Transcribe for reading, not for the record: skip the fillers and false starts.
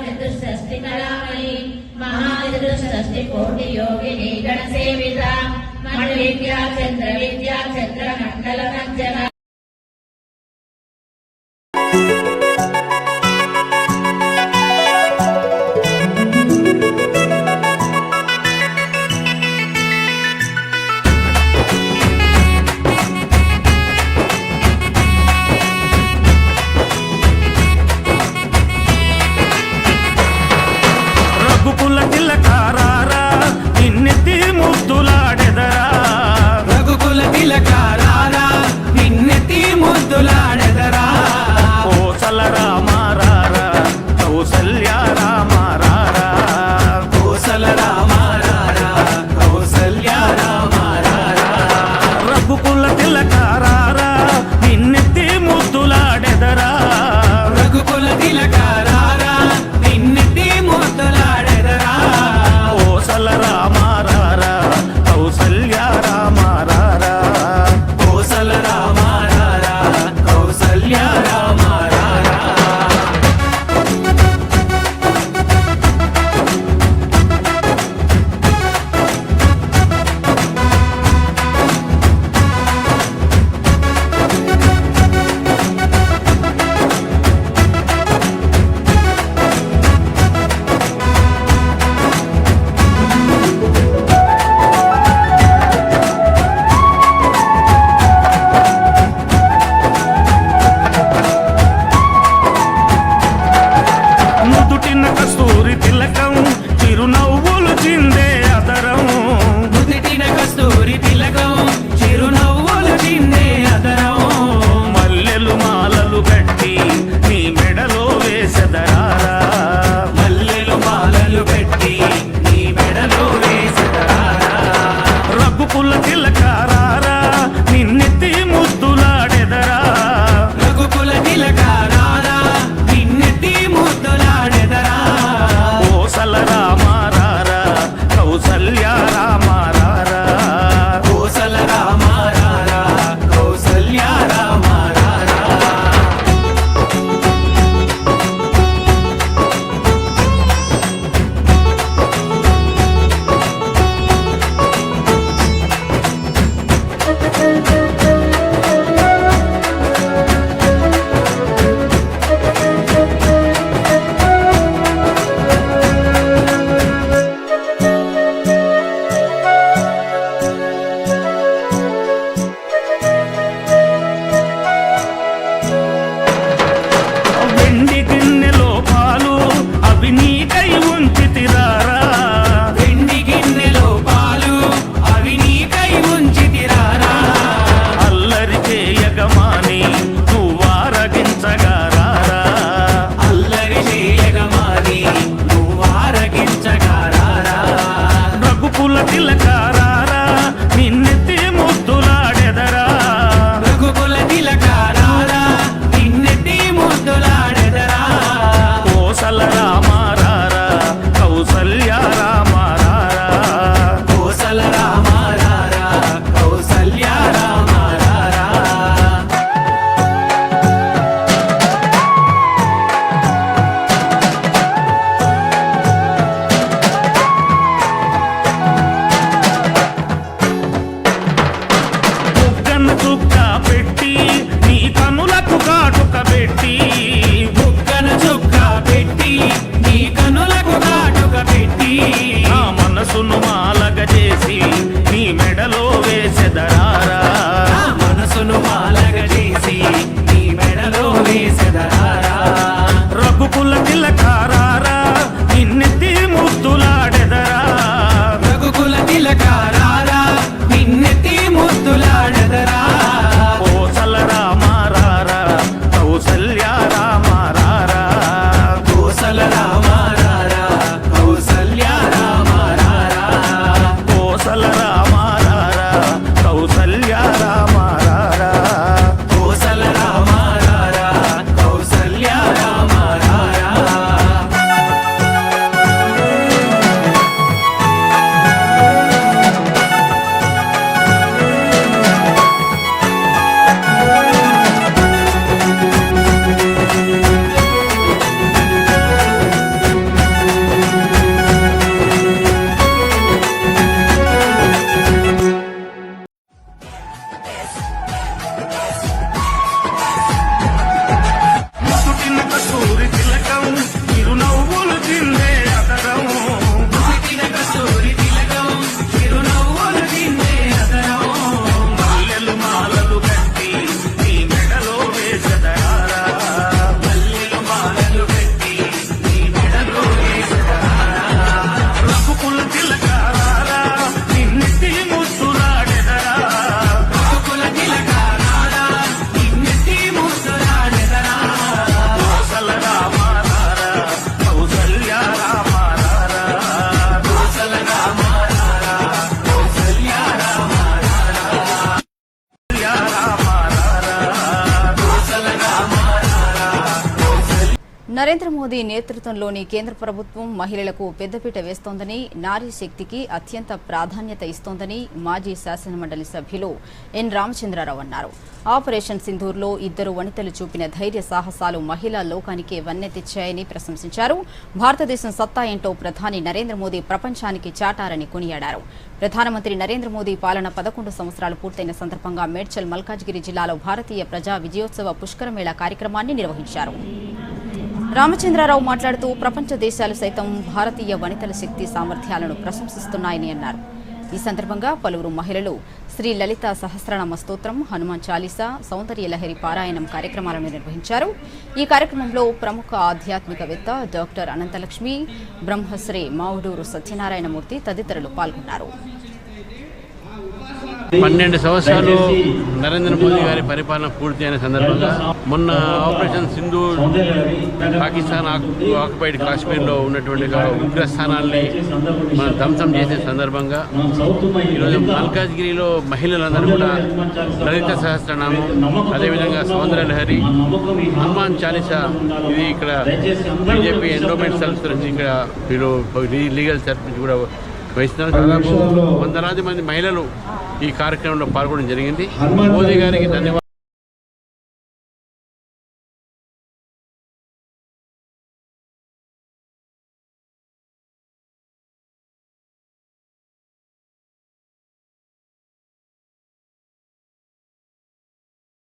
చతుషష్టి కళామణి మహాచతుషష్టి కోటి యోగిని గణసేవిత మణి విద్యా చంద్ర మండల కంచన నరేంద్ర మోదీ నేతృత్వంలోని కేంద్ర ప్రభుత్వం మహిళలకు పెద్దపీట వేస్తోందని, నారీ శక్తికి అత్యంత ప్రాధాన్యత ఇస్తోందని మాజీ శాసనమండలి సభ్యులు ఎన్ రామచంద్రరావు అన్నారు. ఆపరేషన్ సింధూర్లో ఇద్దరు వనితలు చూపిన ధైర్య సాహసాలు మహిళా లోకానికి వన్నె తెచ్చాయని ప్రశంసించారు. భారతదేశం సత్తా ఏంటో ప్రధాని నరేంద్ర మోదీ ప్రపంచానికి చాటారని కొనియాడారు. ప్రధానమంత్రి నరేంద్ర మోదీ పాలన 11 సంవత్సరాలు పూర్తయిన సందర్భంగా మేడ్చల్ మల్కాజ్గిరి జిల్లాలో భారతీయ ప్రజా విజయోత్సవ పుష్కరమేళా కార్యక్రమాన్ని నిర్వహించారు. రామచంద్రరావు మాట్లాడుతూ ప్రపంచ దేశాలు సైతం భారతీయ వనితల శక్తి సామర్థ్యాలను ప్రశంసిస్తున్నాయని అన్నారు. ఈ సందర్భంగా పలువురు మహిళలు శ్రీ లలిత సహస్రనామ స్తోత్రం, హనుమాన్ చాలీసా, సౌందర్య లహరి పారాయణం కార్యక్రమాలను నిర్వహించారు. ఈ కార్యక్రమంలో ప్రముఖ ఆధ్యాత్మికవేత్త డాక్టర్ అనంతలక్ష్మి, బ్రహ్మశ్రీ మావుడూరు సత్యనారాయణమూర్తి తదితరులు పాల్గొన్నారు. 12 సంవత్సరాలు నరేంద్ర మోదీ గారి పరిపాలన పూర్తి అయిన సందర్భంగా మొన్న ఆపరేషన్ సింధు పాకిస్తాన్ ఆక్యుపైడ్ కాశ్మీర్లో ఉన్నటువంటి ఉగ్రస్థానాల్ని మనం ధ్వంసం చేసే సందర్భంగా ఈరోజు మల్కాజ్గిరిలో మహిళలందరూ కూడా లలిత సహస్రనామం, అదేవిధంగా సౌందర్య లహరి, హనుమాన్ చాలీసా, ఇది ఇక్కడ బీజేపీ ఎండోమెంట్ సెల్స్ నుంచి ఇక్కడ వీళ్ళు లీగల్ సెల్స్ నుంచి కూడా వహిస్తున్నారు. దాదాపు 100 మంది మహిళలు ఈ కార్యక్రమంలో పాల్గొనడం జరిగింది. మోదీ గారికి ధన్యవాదాలు.